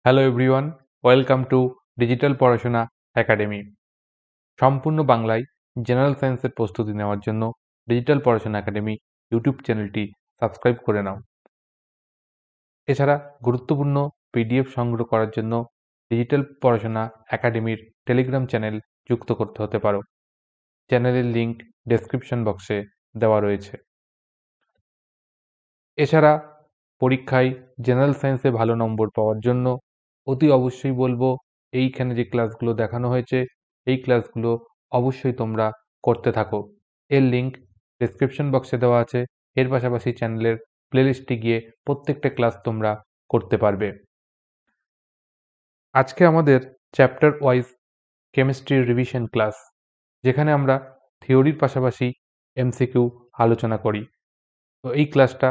Hello everyone, welcome to digital পড়াশোনা academy. সম্পূর্ণ বাংলায় জেনারেল সায়েন্সের প্রস্তুতি নেওয়ার জন্য ডিজিটাল পড়াশোনা একাডেমি ইউটিউব চ্যানেলটি সাবস্ক্রাইব করে নাও। এছাড়া গুরুত্বপূর্ণ পিডিএফ সংগ্রহ করার জন্য ডিজিটাল পড়াশোনা একাডেমির টেলিগ্রাম চ্যানেল যুক্ত করতে হতে পারো। চ্যানেলের লিঙ্ক ডেসক্রিপশন বক্সে দেওয়া রয়েছে। এছাড়া পরীক্ষায় জেনারেল সায়েন্সে ভালো নম্বর পাওয়ার জন্য অতি অবশ্যই বলবো এইখানে যে ক্লাসগুলো দেখানো হয়েছে এই ক্লাসগুলো অবশ্যই তোমরা করতে থাকো। এর লিঙ্ক ডেসক্রিপশন বক্সে দেওয়া আছে। এর পাশাপাশি চ্যানেলের প্লেলিস্টে গিয়ে প্রত্যেকটা ক্লাস তোমরা করতে পারবে। আজকে আমাদের চ্যাপ্টার ওয়াইজ কেমিস্ট্রির রিভিশন ক্লাস, যেখানে আমরা থিওরির পাশাপাশি এমসিকিউ আলোচনা করি। তো এই ক্লাসটা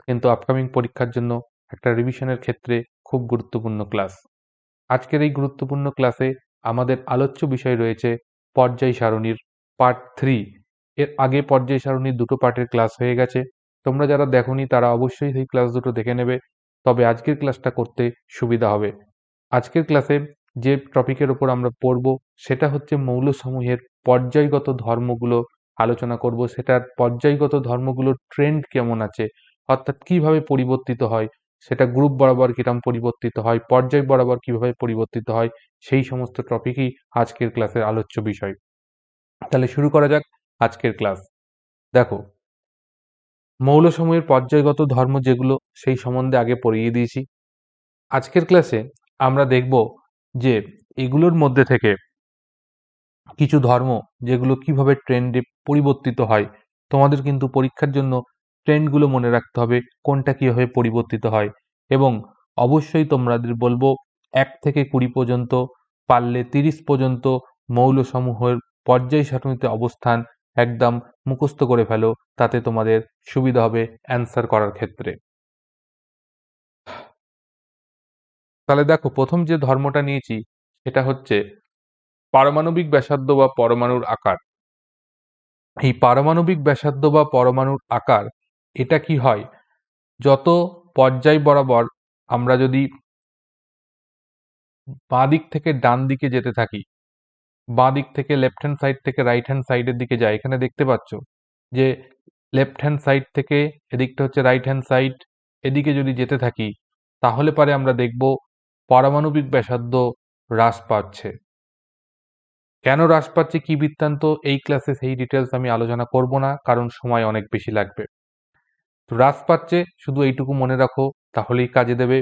কিন্তু আপকামিং পরীক্ষার জন্য একটা রিভিশনের ক্ষেত্রে খুব গুরুত্বপূর্ণ ক্লাস। আজকের এই গুরুত্বপূর্ণ ক্লাসে আমাদের আলোচ্য বিষয় রয়েছে পর্যায় সারণীর পার্ট 3। এর আগে পর্যায় সারণীর দুটো পার্টের ক্লাস হয়ে গেছে। তোমরা যারা দেখোনি তারা অবশ্যই সেই ক্লাস দুটো দেখে নেবে, তবে আজকের ক্লাসটা করতে সুবিধা হবে। আজকের ক্লাসে যে টপিকের ওপর আমরা পড়ব সেটা হচ্ছে মৌলসমূহের পর্যায়গত ধর্মগুলো আলোচনা করব। সেটার পর্যায়গত ধর্মগুলোর ট্রেন্ড কেমন আছে, অর্থাৎ কিভাবে পরিবর্তিত হয়, সেটা গ্রুপ বরাবর কিরম পরিবর্তিত হয়, পর্যায় বরাবর কিভাবে পরিবর্তিত হয়, সেই সমস্ত টপিকই আজকের ক্লাসের আলোচ্য বিষয়। তাহলে শুরু করা যাক আজকের ক্লাস। দেখো, মৌলসমূহের পর্যায়গত ধর্ম যেগুলো সেই সম্বন্ধে আগে পড়িয়ে দিয়েছি। আজকের ক্লাসে আমরা দেখব যে এগুলোর মধ্যে থেকে কিছু ধর্ম যেগুলো কিভাবে ট্রেন্ডে পরিবর্তিত হয়। তোমাদের কিন্তু পরীক্ষার জন্য ট্রেন্ডগুলো মনে রাখতে হবে, কোনটা কীভাবে পরিবর্তিত হয়। এবং অবশ্যই তোমাদের বলবো 1 থেকে 20 পর্যন্ত, পারলে 30 পর্যন্ত মৌলসমূহের পর্যায় সারণীতে অবস্থান একদম মুখস্থ করে ফেলো, তাতে তোমাদের সুবিধা হবে অ্যান্সার করার ক্ষেত্রে। তাহলে দেখো, প্রথম যে ধর্মটা নিয়েছি সেটা হচ্ছে পারমাণবিক ব্যাসার্ধ বা পরমাণুর আকার। এই পারমাণবিক ব্যাসার্ধ বা পরমাণুর আকার এটা কি হয়, যত পর্যায় বরাবর আমরা যদি বাঁ দিক থেকে ডান দিকে যেতে থাকি, বাঁ দিক থেকে লেফট হ্যান্ড সাইড থেকে রাইট হ্যান্ড সাইডের দিকে যাই। এখানে দেখতে পাচ্ছ যে লেফট হ্যান্ড সাইড থেকে এদিকটা হচ্ছে রাইট হ্যান্ড সাইড, এদিকে যদি যেতে থাকি তাহলে পারে আমরা দেখব পারমাণবিক ব্যাসার্ধ হ্রাস পাচ্ছে। কেন হ্রাস পাচ্ছে, কি বৃত্তান্ত, এই ক্লাসে সেই ডিটেলস আমি আলোচনা করব না, কারণ সময় অনেক বেশি লাগবে। তো হ্রাস পাচ্ছে শুধু এইটুকু মনে রাখো, তাহলেই কাজে দেবে।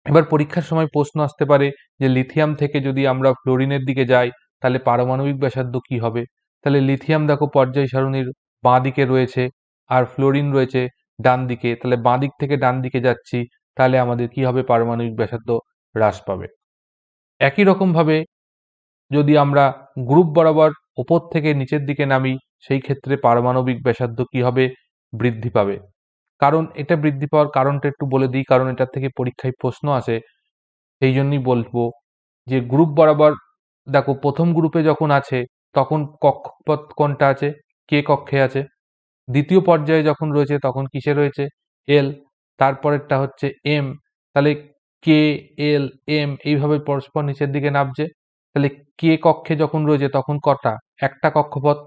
এবার পরীক্ষার সময় প্রশ্ন আসতে পারে যে লিথিয়াম থেকে যদি আমরা ফ্লোরিনের দিকে যাই তাহলে পারমাণবিক ব্যাসার্ধ কি হবে। তাহলে লিথিয়াম দেখো পর্যায় সারণীর বাঁ দিকে রয়েছে আর ফ্লোরিন রয়েছে ডান দিকে। তাহলে বাঁ দিক থেকে ডান দিকে যাচ্ছি, তাহলে আমাদের কি হবে, পারমাণবিক ব্যাসার্ধ হ্রাস পাবে। একই রকমভাবে যদি আমরা গ্রুপ বরাবর ওপর থেকে নিচের দিকে নামি, সেই ক্ষেত্রে পারমাণবিক ব্যাসার্ধ কি হবে, বৃদ্ধি পাবে। কারণ এটা বৃদ্ধি পাওয়ার কারণটা একটু বলে দিই, কারণ এটার থেকে পরীক্ষায় প্রশ্ন আসে। সেই জন্যই বলবো যে গ্রুপ বরাবর দেখো, প্রথম গ্রুপে যখন আছে তখন কক্ষপথ কোনটা আছে, কে কক্ষে আছে। দ্বিতীয় পর্যায়ে যখন রয়েছে তখন কিসে রয়েছে, এল। তারপরেরটা হচ্ছে এম। তাহলে কে, এল, এম এইভাবে পরস্পর নিচের দিকে নামছে। তাহলে কে কক্ষে যখন রয়েছে তখন কটা, একটা কক্ষপথ।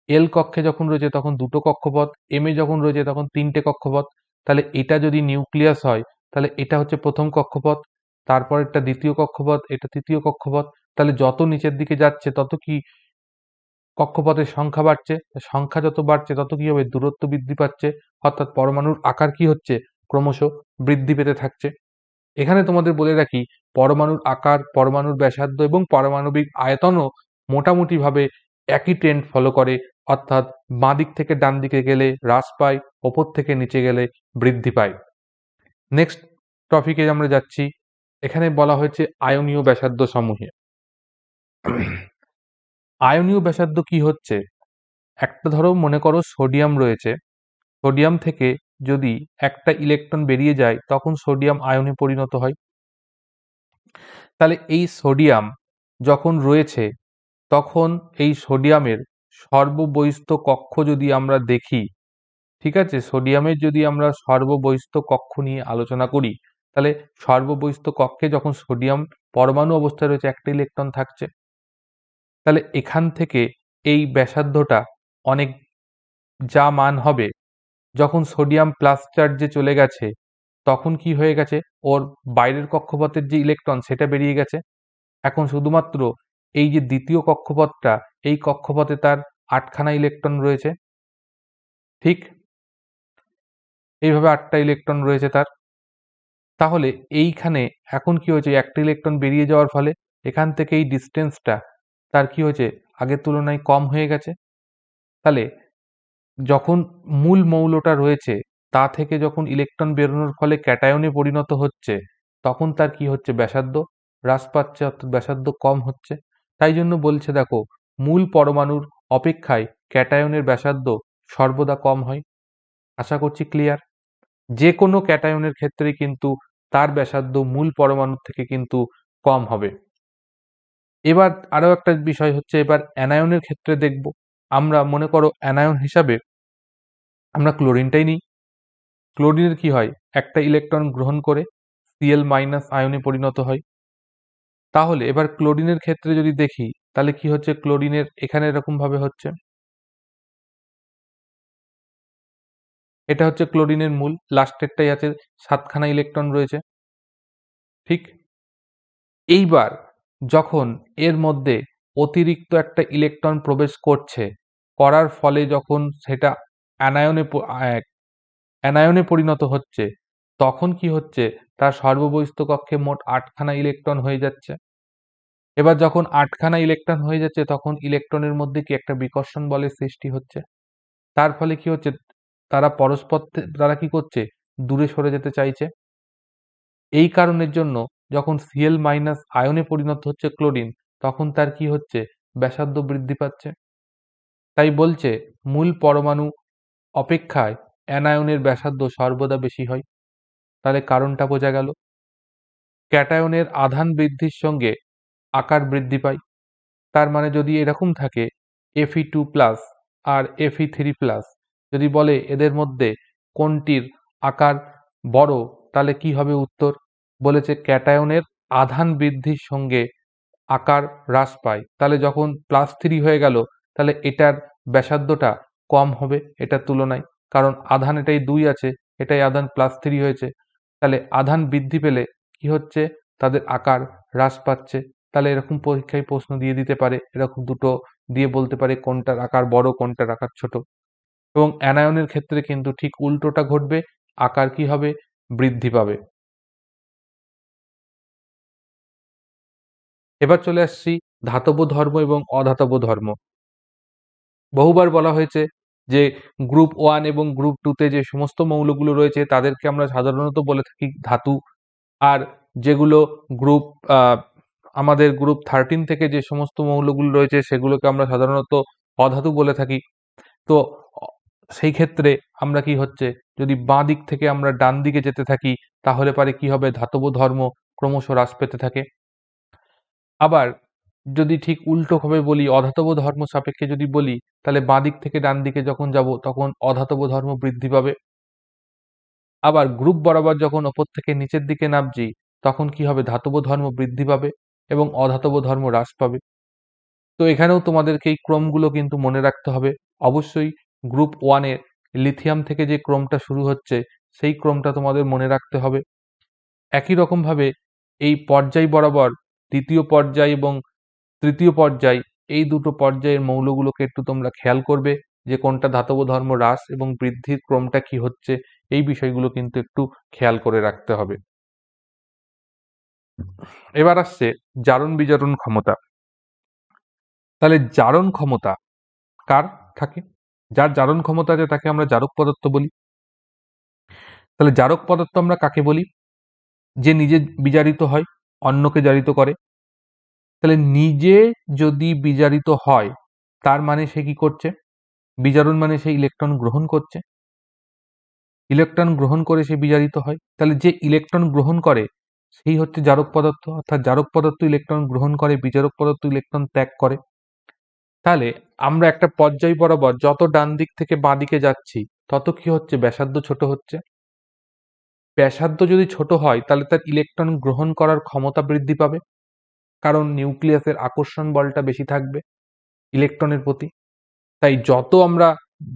এল কক্ষে যখন রয়েছে তখন দুটো কক্ষপথ। এম এ যখন রয়েছে তখন তিনটে কক্ষপথ। তাহলে এটা যদি নিউক্লিয়াস হয় তাহলে এটা হচ্ছে প্রথম কক্ষপথ, তারপরেরটা দ্বিতীয় কক্ষপথ, এটা তৃতীয় কক্ষপথ। তাহলে যত নিচের দিকে যাচ্ছে তত কি কক্ষপথের সংখ্যা বাড়ছে, সংখ্যা যত বাড়ছে তত কি হবে, দূরত্ব বৃদ্ধি পাচ্ছে, অর্থাৎ পরমাণুর আকার কি হচ্ছে, ক্রমশ বৃদ্ধি পেতে থাকছে। এখানে তোমাদের বলে রাখি, পরমাণুর আকার, পরমাণুর ব্যাসার্ধ এবং পারমাণবিক আয়তনও মোটামুটিভাবে একই ট্রেন্ড ফলো করে, অর্থাৎ বাঁ দিক থেকে ডান দিকে গেলে হ্রাস পায়, ওপর থেকে নিচে গেলে বৃদ্ধি পায়। নেক্সট টপিকে আমরা যাচ্ছি। এখানে বলা হয়েছে আয়নীয় ব্যাসার্ধ সমূহে। আয়নীয় ব্যাসার্ধ কি হচ্ছে, একটা ধরো মনে করো সোডিয়াম রয়েছে, সোডিয়াম থেকে যদি একটা ইলেকট্রন বেরিয়ে যায় তখন সোডিয়াম আয়নে পরিণত হয়। তাহলে এই সোডিয়াম যখন রয়েছে তখন এই সোডিয়ামের সর্ববহিস্থ কক্ষ যদি আমরা দেখি, ঠিক আছে, সোডিয়ামের যদি আমরা সর্ববহিস্থ কক্ষ নিয়ে আলোচনা করি তাহলে সর্ববহিস্থ কক্ষে যখন সোডিয়াম পরমাণু অবস্থায় রয়েছে একটা ইলেকট্রন থাকছে। তাহলে এখান থেকে এই ব্যাসার্ধটা অনেক যা মান হবে, যখন সোডিয়াম প্লাস চার্জে চলে গেছে তখন কি হয়ে গেছে, ওর বাইরের কক্ষপথের যে ইলেকট্রন সেটা বেরিয়ে গেছে। এখন শুধুমাত্র এই যে দ্বিতীয় কক্ষপথটা, এই কক্ষপথে তার 8খানা ইলেকট্রন রয়েছে। ঠিক এইভাবে 8টা ইলেকট্রন রয়েছে তার। তাহলে এইখানে এখন কি হয়েছে, একটা ইলেকট্রন বেরিয়ে যাওয়ার ফলে এখান থেকে এই ডিস্টেন্সটা তার কি হয়েছে, আগের তুলনায় কম হয়ে গেছে। তাহলে যখন মূল মৌলটা রয়েছে তা থেকে যখন ইলেকট্রন বেরোনোর ফলে ক্যাটায়নে পরিণত হচ্ছে, তখন তার কি হচ্ছে, ব্যাসার্ধ হ্রাস পাচ্ছে, অর্থাৎ ব্যাসার্ধ কম হচ্ছে। তাই জন্য বলছে দেখো, মূল পরমাণুর অপেক্ষায় ক্যাটায়নের ব্যাসার্ধ সর্বদা কম হয়। আশা করছি ক্লিয়ার। যে কোনো ক্যাটায়নের ক্ষেত্রে কিন্তু তার ব্যাসার্ধ মূল পরমাণুর থেকে কিন্তু কম হবে। এবার আরো একটা বিষয় হচ্ছে, এবার অ্যানায়নের ক্ষেত্রে দেখব। আমরা মনে করো অ্যানায়ন হিসাবে আমরা ক্লোরিনটাই নিই। ক্লোরিনের কি হয়, একটা ইলেকট্রন গ্রহণ করে Cl মাইনাস আয়নে পরিণত হয়। তাহলে এবার ক্লোরিনের ক্ষেত্রে যদি দেখি, তাহলে কি হচ্ছে, ক্লোরিনের এখানে এরকম ভাবে হচ্ছে, এটা হচ্ছে ক্লোরিনের মূল, লাস্টেরটাই আছে, 7খানা ইলেকট্রন রয়েছে। ঠিক এইবার যখন এর মধ্যে অতিরিক্ত একটা ইলেকট্রন প্রবেশ করছে, করার ফলে যখন সেটা অ্যানায়নে অ্যানায়নে পরিণত হচ্ছে, তখন কি হচ্ছে, তার সর্ববহিস্থ কক্ষে মোট 8খানা ইলেকট্রন হয়ে যাচ্ছে। এবার যখন 8খানা ইলেকট্রন হয়ে যাচ্ছে, তখন ইলেকট্রনের মধ্যে কি একটা বিকর্ষণ বলের সৃষ্টি হচ্ছে। তার ফলে কি হচ্ছে, তারা পরস্পর তারা কি করছে, দূরে সরে যেতে চাইছে। এই কারণের জন্য যখন Cl মাইনাস আয়নে পরিণত হচ্ছে ক্লোরিন, তখন তার কি হচ্ছে, ব্যাসার্ধ বৃদ্ধি পাচ্ছে। তাই বলছে মূল পরমাণু অপেক্ষায় অ্যানায়নের ব্যাসার্ধ সর্বদা বেশি হয়। তাহলে কারণটা বোঝা গেল। ক্যাটায়নের আধান বৃদ্ধির সঙ্গে আকার বৃদ্ধি পায়। তার মানে যদি এরকম থাকে Fe2+ আর Fe3+, যদি বলে এদের মধ্যে কোনটির আকার বড়, তাহলে কি হবে উত্তর, বলেছে ক্যাটায়নের আধান বৃদ্ধির সঙ্গে আকার হ্রাস পায়। তাহলে যখন +3 হয়ে গেল, তাহলে এটার ব্যাসার্ধটা কম হবে এটার তুলনায়, কারণ আধান এটাই 2 আছে, এটাই আধান +3 হয়েছে। তাহলে আধান বৃদ্ধি পেলে কি হচ্ছে, তাদের আকার হ্রাস পাচ্ছে। তাহলে এরকম পরীক্ষায় প্রশ্ন দিয়ে দিতে পারে, এরকম দুটো দিয়ে বলতে পারে কোনটার আকার বড় কোনটার আকার ছোট। এবং অ্যানায়নের ক্ষেত্রে কিন্তু ঠিক উল্টোটা ঘটবে, আকার কি হবে, বৃদ্ধি পাবে। এবার চলে আসছি ধাতব ধর্ম এবং অধাতব ধর্ম। বহুবার বলা হয়েছে যে গ্রুপ 1 এবং গ্রুপ 2 তে যে সমস্ত মৌলগুলো রয়েছে তাদেরকে আমরা সাধারণত বলে থাকি ধাতু, আর যেগুলো গ্রুপ আমাদের গ্রুপ 13 থেকে যে সমস্ত মৌলগুলো রয়েছে সেগুলোকে আমরা সাধারণত অধাতু বলে থাকি। তো অ সেই ক্ষেত্রে আমরা কি হচ্ছে, যদি বাঁ দিক থেকে আমরা ডান দিকে যেতে থাকি, তাহলে পারে কি হবে, ধাতব ধর্ম ক্রমশ হ্রাস পেতে থাকে। আবার যদি ঠিক উল্টোভাবে বলি, অধাতব ধর্ম সাপেক্ষে যদি বলি, তাহলে বাঁ দিক থেকে ডান দিকে যখন যাব তখন অধাতব ধর্ম বৃদ্ধি পাবে। আবার গ্রুপ বরাবর যখন ওপর থেকে নিচের দিকে নামছি, তখন কি হবে, ধাতব ধর্ম বৃদ্ধি পাবে এবং অধাতব ধর্ম হ্রাস পাবে। তো এখানেও তোমাদেরকে এই ক্রমগুলো কিন্তু মনে রাখতে হবে। অবশ্যই গ্রুপ 1 এর লিথিয়াম থেকে যে ক্রমটা শুরু হচ্ছে সেই ক্রমটা তোমাদের মনে রাখতে হবে। একই রকমভাবে এই পর্যায় বরাবর দ্বিতীয় পর্যায় এবং তৃতীয় পর্যায়, এই দুটো পর্যায়ের মৌলগুলোকে একটু তোমরা খেয়াল করবে যে কোনটা ধাতব ধর্ম হ্রাস এবং বৃদ্ধির ক্রমটা কি হচ্ছে, এই বিষয়গুলো কিন্তু একটু খেয়াল করে রাখতে হবে। এবার আসছে জারণ বিজারণ ক্ষমতা। তাহলে জারণ ক্ষমতা কার থাকে, যার জারণ ক্ষমতা আছে তাকে আমরা জারক পদার্থ বলি। তাহলে জারক পদার্থ আমরা কাকে বলি, যে নিজে বিজারিত হয়, অন্যকে জারিত করে। তাহলে নিজে যদি বিজারিত হয়, তার মানে সে কি করছে, বিজারণ মানে সে ইলেকট্রন গ্রহণ করছে, ইলেকট্রন গ্রহণ করে সে বিজারিত হয়। তাহলে যে ইলেকট্রন গ্রহণ করে সেই হচ্ছে জারক পদার্থ, অর্থাৎ জারক পদার্থ ইলেকট্রন গ্রহণ করে, বিজারক পদার্থ ইলেকট্রন ত্যাগ করে। তাহলে আমরা একটা পর্যায় বরাবর যত ডান দিক থেকে বাঁ দিকে যাচ্ছি, তত কি হচ্ছে, ব্যাসার্ধ ছোট হচ্ছে। ব্যাসার্ধ যদি ছোট হয় তাহলে তার ইলেকট্রন গ্রহণ করার ক্ষমতা বৃদ্ধি পাবে, কারণ নিউক্লিয়াসের আকর্ষণ বলটা বেশি থাকবে ইলেকট্রনের প্রতি। তাই যত আমরা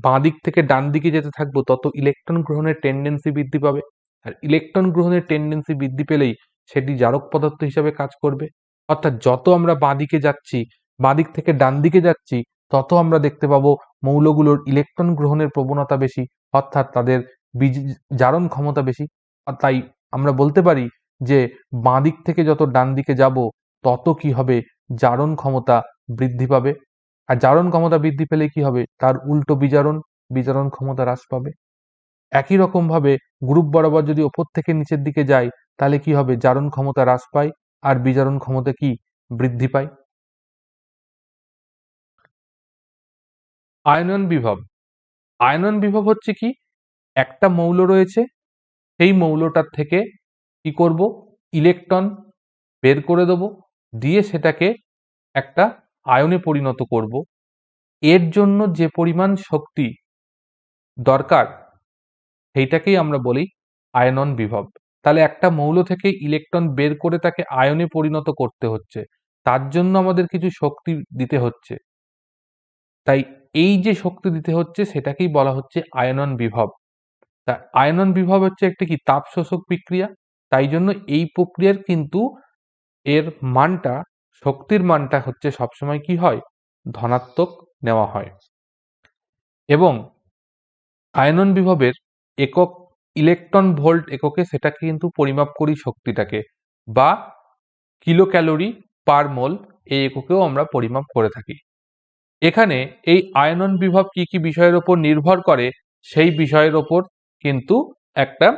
বাঁ দিক থেকে ডান দিকে যেতে থাকবো তত ইলেকট্রন গ্রহণের টেন্ডেন্সি বৃদ্ধি পাবে, আর ইলেকট্রন গ্রহণের টেন্ডেন্সি বৃদ্ধি পেলেই সেটি জারক পদার্থ হিসাবে কাজ করবে। অর্থাৎ যত আমরা বাঁ দিকে যাচ্ছি, বাঁ দিক থেকে ডান দিকে যাচ্ছি, তত আমরা দেখতে পাবো মৌলগুলোর ইলেকট্রন গ্রহণের প্রবণতা বেশি, অর্থাৎ তাদের জারণ ক্ষমতা বেশি। আর তাই আমরা বলতে পারি যে বাঁ দিক থেকে যত ডান দিকে যাব তত কি হবে, জারণ ক্ষমতা বৃদ্ধি পাবে। আর জারণ ক্ষমতা বৃদ্ধি পেলে কি হবে, তার উল্টো বিজারণ ক্ষমতা হ্রাস পাবে। একই রকম ভাবে গ্রুপ বরাবর যদি ওপর থেকে নিচের দিকে যায় তাহলে কি হবে, জারণ ক্ষমতা হ্রাস পায় আর বিজারণ ক্ষমতা কি বৃদ্ধি পায়। আয়নন বিভব। আয়নন বিভব হচ্ছে কি, একটা মৌল রয়েছে, সেই মৌলটার থেকে কি করব, ইলেকট্রন বের করে দেব, দিয়ে সেটাকে একটা আয়নে পরিণত করব। এর জন্য যে পরিমাণ শক্তি দরকার সেইটাকেই আমরা বলি আয়নন বিভব। তাহলে একটা মৌল থেকে ইলেকট্রন বের করে তাকে আয়নে পরিণত করতে হচ্ছে, তার জন্য আমাদের কিছু শক্তি দিতে হচ্ছে। তাই এই যে শক্তি দিতে হচ্ছে সেটাকেই বলা হচ্ছে আয়নন বিভব। তা আয়নন বিভব হচ্ছে একটা কি তাপ শোষক বিক্রিয়া। তাই জন্য এই প্রক্রিয়ার কিন্তু এর মানটা, শক্তির মানটা হচ্ছে সবসময় কি হয়, ধনাত্মক নেওয়া হয়। এবং আয়নন বিভবের একক ইলেকট্রন ভোল্ট এককে সেটাকে কিন্তু পরিমাপ করি শক্তিটাকে, বা কিলো ক্যালোরি পার মোল এই এককেও আমরা পরিমাপ করে থাকি। এখানে এই আয়নন বিভব কি কি বিষয়ের ওপর নির্ভর করে সেই বিষয়ের ওপর কিন্তু একটা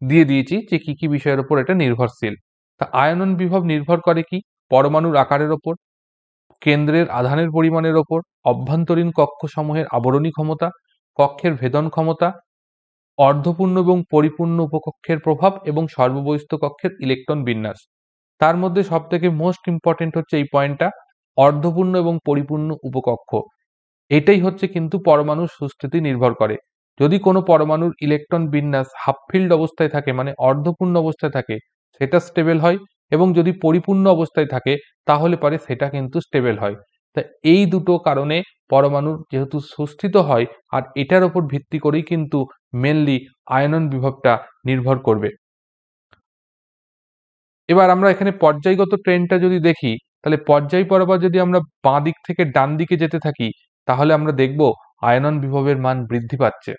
দিয়ে দিয়েছি যে কি কি বিষয়ের ওপর এটা নির্ভরশীল। তা আয়নন বিভব নির্ভর করে কি, পরমাণুর আকারের ওপর, কেন্দ্রের আধানের পরিমাণের ওপর, অভ্যন্তরীণ কক্ষসমূহের আবরণী ক্ষমতা, কক্ষের ভেদন ক্ষমতা, অর্ধপূর্ণ এবং পরিপূর্ণ উপকক্ষের প্রভাব এবং সর্ববহিস্থ কক্ষের ইলেকট্রন বিন্যাস। তার মধ্যে সবথেকে মোস্ট ইম্পর্টেন্ট হচ্ছে এই পয়েন্টটা, অর্ধপূর্ণ এবং পরিপূর্ণ উপকক্ষ। এটাই হচ্ছে কিন্তু পরমাণুর সুস্থিতি নির্ভর করে। যদি কোনো পরমাণুর ইলেকট্রন বিন্যাস হাফ ফিল্ড অবস্থায় থাকে, মানে অর্ধপূর্ণ অবস্থায় থাকে, সেটা স্টেবল হয়, এবং যদি পরিপূর্ণ অবস্থায় থাকে তাহলে পরে সেটা কিন্তু স্টেবল হয়। তা এই দুটো কারণে পরমাণুর যেহেতু সুস্থিত হয়, আর এটার ওপর ভিত্তি করেই কিন্তু মেনলি আয়নন বিভবটা নির্ভর করবে। এবার আমরা এখানে পর্যায়গত ট্রেন্ডটা যদি দেখি, তাহলে পর্যায় বরাবর যদি আমরা বাঁ দিক থেকে ডান দিকে যেতে থাকি তাহলে আমরা দেখব আয়নন বিভবের মান বৃদ্ধি পাচ্ছে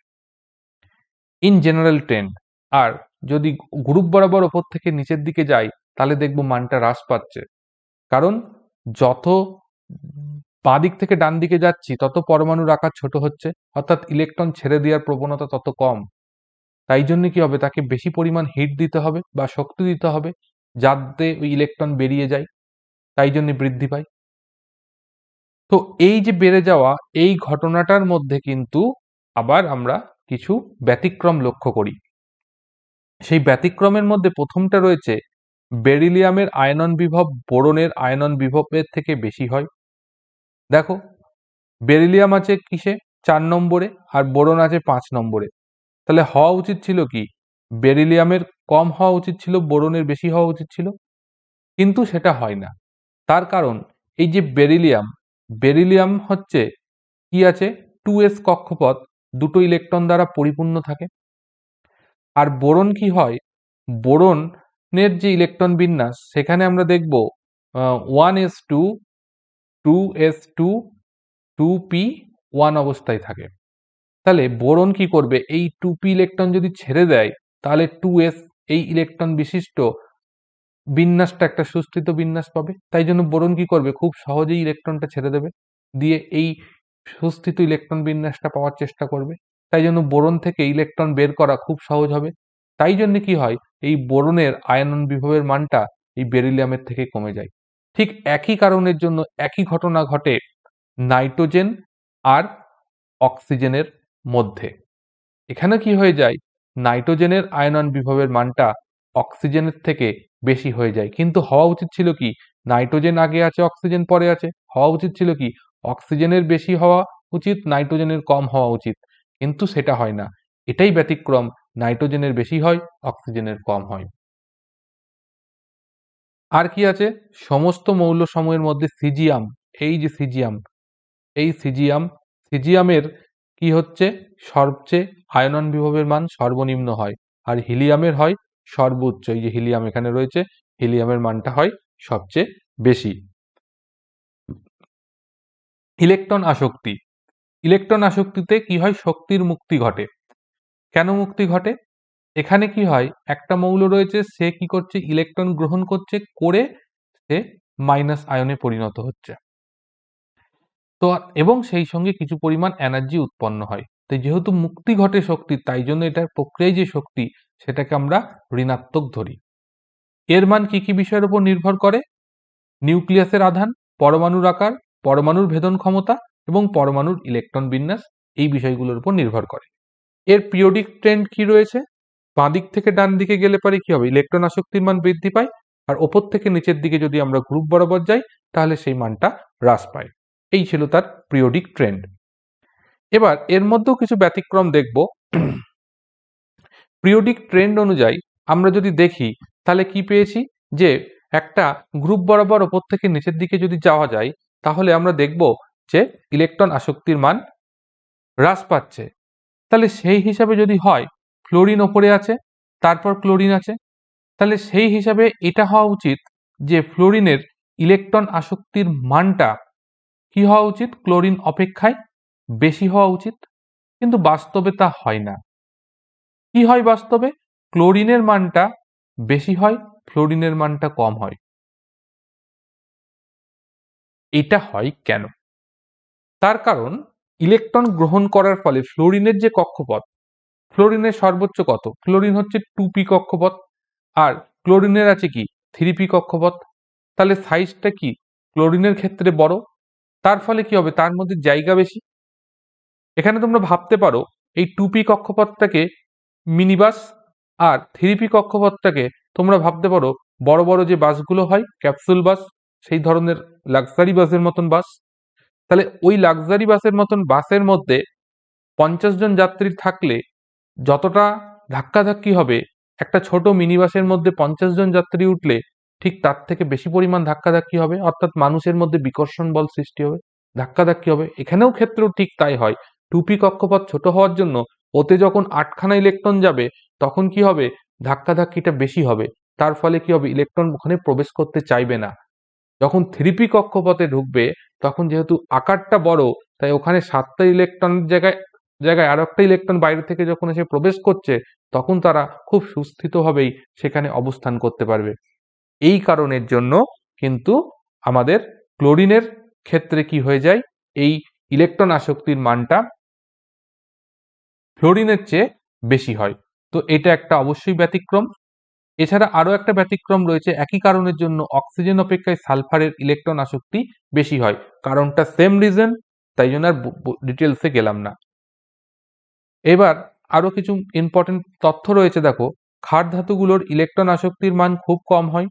ইন জেনারেল ট্রেন্ড। আর যদি গ্রুপ বরাবর ওপর থেকে নিচের দিকে যাই তাহলে দেখব মানটা হ্রাস পাচ্ছে, কারণ যত বাঁ দিক থেকে ডান দিকে যাচ্ছি তত পরমাণুর আকার ছোট হচ্ছে, অর্থাৎ ইলেকট্রন ছেড়ে দেওয়ার প্রবণতা তত কম। তাই জন্য কি হবে, তাকে বেশি পরিমাণ হিট দিতে হবে বা শক্তি দিতে হবে যাতে ওই ইলেকট্রন বেরিয়ে যায়, তাই জন্য বৃদ্ধি পায়। তো এই যে বেড়ে যাওয়া এই ঘটনাটার মধ্যে কিন্তু আবার আমরা কিছু ব্যতিক্রম লক্ষ্য করি। সেই ব্যতিক্রমের মধ্যে প্রথমটা রয়েছে, বেরিলিয়ামের আয়নন বিভব বোরনের আয়নন বিভবের থেকে বেশি হয়। দেখো, বেরিলিয়াম আছে কিসে, 4 নম্বরে, আর বোরন আছে 5 নম্বরে। তাহলে হওয়া উচিত ছিল কি, বেরিলিয়ামের কম হওয়া উচিত ছিল, বোরনের বেশি হওয়া উচিত ছিল, কিন্তু সেটা হয় না। তার কারণ এই যে বেরিলিয়াম, বেরিলিয়াম হচ্ছে কি আছে, 2s কক্ষপথ, দুটো ইলেকট্রন দ্বারা পরিপূর্ণ থাকে। আর বোরন কি হয়, বোরনের যে ইলেকট্রন বিন্যাস সেখানে আমরা দেখব 1s2 2s2 2p1 অবস্থায় থাকে। তাহলে বোরন কি করবে, এই 2p ইলেকট্রন যদি ছেড়ে দেয় তাহলে 2s এই ইলেকট্রন বিশিষ্ট বিন্যাসটা একটা সুস্থিত বিন্যাস পাবে। তাই জন্য বোরন কি করবে, খুব সহজেই ইলেকট্রনটা ছেড়ে দেবে, দিয়ে এই সুস্থিত ইলেকট্রন বিন্যাসটা পাওয়ার চেষ্টা করবে। তাই জন্য বোরন থেকে ইলেকট্রন বের করা খুব সহজ হবে। তাই জন্য কি হয়, এই বোরনের আয়নন বিভবের মানটা এই বেরিলিয়ামের থেকে কমে যায়। ঠিক একই কারণের জন্য একই ঘটনা ঘটে নাইট্রোজেন আর অক্সিজেনের মধ্যে। এখানে কি হয়ে যায়, নাইট্রোজেনের আয়নন বিভবের মানটা অক্সিজেনের থেকে বেশি হয়ে যায়। কিন্তু হওয়া উচিত ছিল কি, নাইট্রোজেন আগে আছে অক্সিজেন পরে আছে, হওয়া উচিত ছিল কি অক্সিজেনের বেশি হওয়া উচিত, নাইট্রোজেনের কম হওয়া উচিত, কিন্তু সেটা হয় না। এটাই ব্যতিক্রম নাইট্রোজেনের বেশি হয়, অক্সিজেনের কম হয়। আর কি আছে? সমস্ত মৌল সমূহের মধ্যে সিজিয়াম, এই যে সিজিয়াম, এই সিজিয়ামের কি হচ্ছে সবচেয়ে আয়নন বিভবের মান সর্বনিম্ন হয়, আর হিলিয়ামের হয় সর্বোচ্চ। এই যে হিলিয়াম এখানে রয়েছে, হিলিয়ামের মানটা হয় সবচেয়ে বেশি। ইলেকট্রন আসক্তি, ইলেকট্রন আসক্তিতে কি হয়? শক্তির মুক্তি ঘটে। কেন মুক্তি ঘটে? এখানে কি হয়, একটা মৌল রয়েছে, সে কি করছে? ইলেকট্রন গ্রহণ করছে, করে সে মাইনাস আয়নে পরিণত হচ্ছে। তো এবং সেই সঙ্গে কিছু পরিমাণ এনার্জি উৎপন্ন হয়। তাই যেহেতু মুক্তি ঘটে শক্তির, তাই জন্য এটার প্রক্রিয়ায় যে শক্তি, সেটাকে আমরা ঋণাত্মক ধরি। এর মান কি কি বিষয়ের উপর নির্ভর করে? নিউক্লিয়াসের আধান, পরমাণুর আকার, পরমাণুর ভেদন ক্ষমতা এবং পরমাণুর ইলেকট্রন বিন্যাস, এই বিষয়গুলোর উপর নির্ভর করে। এর পিরিয়ডিক ট্রেন্ড কি রয়েছে? বাঁ দিক থেকে ডান দিকে গেলে পরে কি হবে? ইলেকট্রন আসক্তির মান বৃদ্ধি পায়, আর ওপর থেকে নিচের দিকে যদি আমরা গ্রুপ বরাবর যাই, তাহলে সেই মানটা হ্রাস পায়। এই ছিল তার পিরিয়ডিক ট্রেন্ড। এবার এর মধ্যেও কিছু ব্যতিক্রম দেখব। পিরিয়ডিক ট্রেন্ড অনুযায়ী আমরা যদি দেখি, তাহলে কি পেয়েছি? যে একটা গ্রুপ বরাবর ওপর থেকে নিচের দিকে যদি যাওয়া যায়, তাহলে আমরা দেখব যে ইলেকট্রন আসক্তির মান হ্রাস পাচ্ছে। তাহলে সেই হিসাবে যদি হয়, ফ্লোরিন ওপরে আছে, তারপর ক্লোরিন আছে, তাহলে সেই হিসাবে এটা হওয়া উচিত যে ফ্লোরিনের ইলেকট্রন আসক্তির মানটা কি হওয়া উচিত? ক্লোরিন অপেক্ষায় বেশি হওয়া উচিত। কিন্তু বাস্তবে তা হয় না। কি হয় বাস্তবে? ক্লোরিনের মানটা বেশি হয়, ফ্লোরিনের মানটা কম হয়। এটা হয় কেন? তার কারণ, ইলেকট্রন গ্রহণ করার ফলে ফ্লোরিনের যে কক্ষপথ, ফ্লোরিনের সর্বোচ্চ কত? ফ্লোরিন হচ্ছে 2p কক্ষপথ, আর ক্লোরিনের আছে কি 3p কক্ষপথ। তাহলে সাইজটা কি ক্লোরিনের ক্ষেত্রে বড়, তার ফলে কি হবে? তার মধ্যে জায়গা বেশি। এখানে তোমরা ভাবতে পারো এই 2p কক্ষপথটাকে মিনি বাস, আর 3p কক্ষপথটাকে তোমরা ভাবতে পারো বড় বড় যে বাসগুলো হয় ক্যাপসুল বাস, সেই ধরনের লাক্সারি বাসের মতন বাস। তাহলে ওই লাক্সারি বাসের মতন বাসের মধ্যে 50 জন যাত্রী থাকলে যতটা ধাক্কাধাক্কি হবে, একটা ছোট মিনি বাসের মধ্যে 50 জন যাত্রী উঠলে ঠিক তার থেকে বেশি পরিমাণ ধাক্কাধাক্কি হবে, অর্থাৎ মানুষের মধ্যে বিকর্ষণ বল সৃষ্টি হবে, ধাক্কাধাক্কি হবে। এখানেও ক্ষেত্রেও ঠিক তাই হয়। 2p কক্ষপথ ছোট হওয়ার জন্য ওতে যখন 8খানা ইলেকট্রন যাবে, তখন কি হবে? ধাক্কাধাক্কিটা বেশি হবে। তার ফলে কি হবে? ইলেকট্রন ওখানে প্রবেশ করতে চাইবে না। যখন 3p কক্ষপথে ঢুকবে, তখন যেহেতু আকারটা বড়, তাই ওখানে 7টা ইলেকট্রনের জায়গায় জায়গায় আর একটা ইলেকট্রন বাইরে থেকে যখন এসে প্রবেশ করছে, তখন তারা খুব সুস্থিতভাবেই সেখানে অবস্থান করতে পারবে। এই কারণের জন্য কিন্তু আমাদের ক্লোরিনের ক্ষেত্রে কি হয়ে যায়? এই ইলেকট্রন আসক্তির মানটা ফ্লোরিনের চেয়ে বেশি হয়। তো এটা একটা অবশ্যই ব্যতিক্রম। এছাড়া আরো একটা ব্যতিক্রম রয়েছে, একই কারণের জন্য অক্সিজেন অপেক্ষায় সালফারের ইলেকট্রন আসক্তি বেশি হয়। কারণটা সেম রিজন, তাই জন্য আর ডিটেলসে গেলাম না। এবার আরো কিছু ইম্পর্টেন্ট তথ্য রয়েছে, দেখো। ক্ষার ধাতুগুলোর ইলেকট্রন আসক্তির মান খুব কম হয়।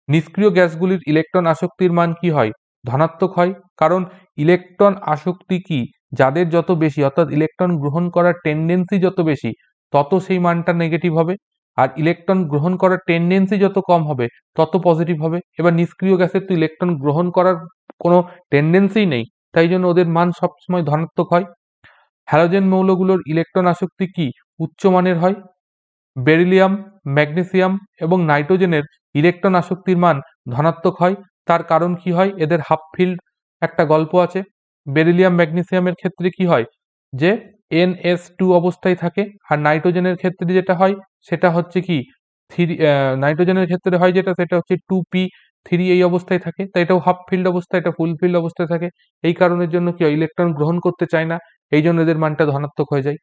নিষ্ক্রিয় গ্যাসগুলির ইলেকট্রন আসক্তির মান কি হয়? ধনাত্মক হয়। কারণ ইলেকট্রন আসক্তি কি, যাদের যত বেশি, অর্থাৎ ইলেকট্রন গ্রহণ করার টেন্ডেন্সি যত বেশি, তত সেই মানটা নেগেটিভ হবে। আর ইলেকট্রন গ্রহণ করার টেন্ডেন্সি যত কম হবে, তত পজিটিভ হবে। এবার নিষ্ক্রিয় গ্যাসের তো ইলেকট্রন গ্রহণ করার কোনো টেন্ডেন্সি নেই, তাই জন্য ওদের মান সবসময় ধনাত্মক হয়। হ্যালোজেন মৌলগুলোর ইলেকট্রন আসক্তি কি উচ্চমানের হয়। বেরিলিয়াম, ম্যাগনেসিয়াম এবং নাইট্রোজেনের ইলেকট্রন আসক্তির মান ধনাত্মক হয়। তার কারণ কি হয়? এদের হাফ ফিল্ড একটা গল্প আছে। বেরিলিয়াম ম্যাগনেসিয়ামের ক্ষেত্রে কি হয়? যে NS2 অবস্থায় থাকে, আর নাইট্রোজেনের ক্ষেত্রে যেটা হয় সেটা হচ্ছে কি নাইট্রোজেনের ক্ষেত্রে হয় যেটা, সেটা হচ্ছে 2p3 এই অবস্থায় থাকে। তাই এটাও হাফ ফিল্ড অবস্থা, এটা ফুল ফিল্ড অবস্থায় থাকে। এই কারণের জন্য কি হয়? ইলেকট্রন গ্রহণ করতে চায় না, এই জন্য এদের মানটা ধনাত্মক হয়ে যায়।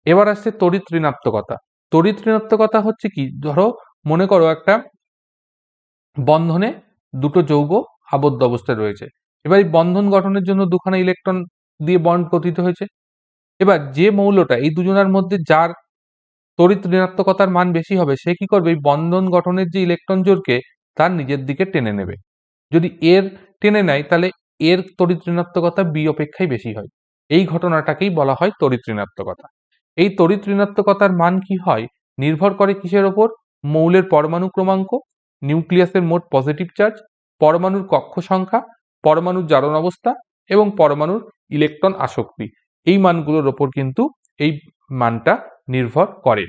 এবার আসছে তড়িৎ ঋণাত্মকতা। তড়িৎ ঋণাত্মকতা হচ্ছে কি, ধরো মনে করো একটা বন্ধনে দুটো যৌগ আবদ্ধ অবস্থায় রয়েছে। এবার এই বন্ধন গঠনের জন্য দুখানা ইলেকট্রন দিয়ে বন্ড গঠিত হয়েছে। এবার যে মৌলটা এই দুজনের মধ্যে যার তড়িৎ ঋণাত্মকতার মান বেশি হবে, সে কি করবে? এই বন্ধন গঠনের যে ইলেকট্রন জোড়কে তার নিজের দিকে টেনে নেবে। যদি এর টেনে নেয়, তাহলে এর তড়িৎ ঋণাত্মকতা বি অপেক্ষায় বেশি হয়। এই ঘটনাটাকেই বলা হয় তড়িৎ ঋণাত্মকতা। এই তড়িৎ ঋণাত্মকতার মান কি হয়, নির্ভর করে কিসের ওপর? মৌলের পরমাণু ক্রমাঙ্ক, নিউক্লিয়াসের মোট পজিটিভ চার্জ, পরমাণুর কক্ষ সংখ্যা, পরমাণুর জারণ অবস্থা এবং পরমাণুর ইলেকট্রন আসক্তি। এই মানগুলোর ওপর কিন্তু এই মানটা নির্ভর করে।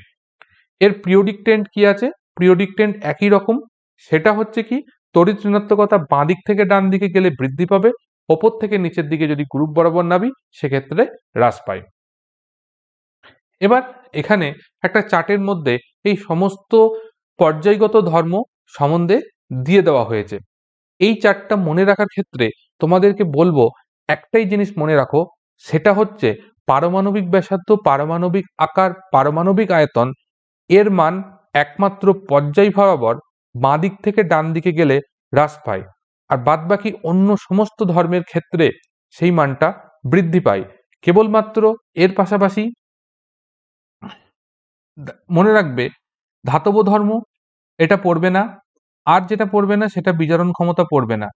এর পিরিয়ডিক টেন্ট কি আছে? পিরিয়ডিক টেন্ট একই রকম, সেটা হচ্ছে কি, তড়িৎ ঋণাত্মকতা বাঁ দিক থেকে ডান দিকে গেলে বৃদ্ধি পাবে, ওপর থেকে নিচের দিকে যদি গ্রুপ বরাবর নামি সেক্ষেত্রে হ্রাস পায়। এবার এখানে একটা চার্টের মধ্যে এই সমস্ত পর্যায়গত ধর্ম সম্বন্ধে দিয়ে দেওয়া হয়েছে। এই চার্টটা মনে রাখার ক্ষেত্রে তোমাদেরকে বলবো একটাই জিনিস মনে রাখো, সেটা হচ্ছে পারমাণবিক ব্যাসার্ধ, পারমাণবিক আকার, পারমাণবিক আয়তন এর মান একমাত্র পর্যায় বরাবর বাঁ দিক থেকে ডান দিকে গেলে হ্রাস পায়, আর বাদবাকি অন্য সমস্ত ধর্মের ক্ষেত্রে সেই মানটা বৃদ্ধি পায়। কেবলমাত্র এর পাশাপাশি মনে রাখবে ধাতব ধর্ম এটা পড়বে না, আর যেটা পড়বে না সেটা বিজারণ ক্ষমতা পড়বে না।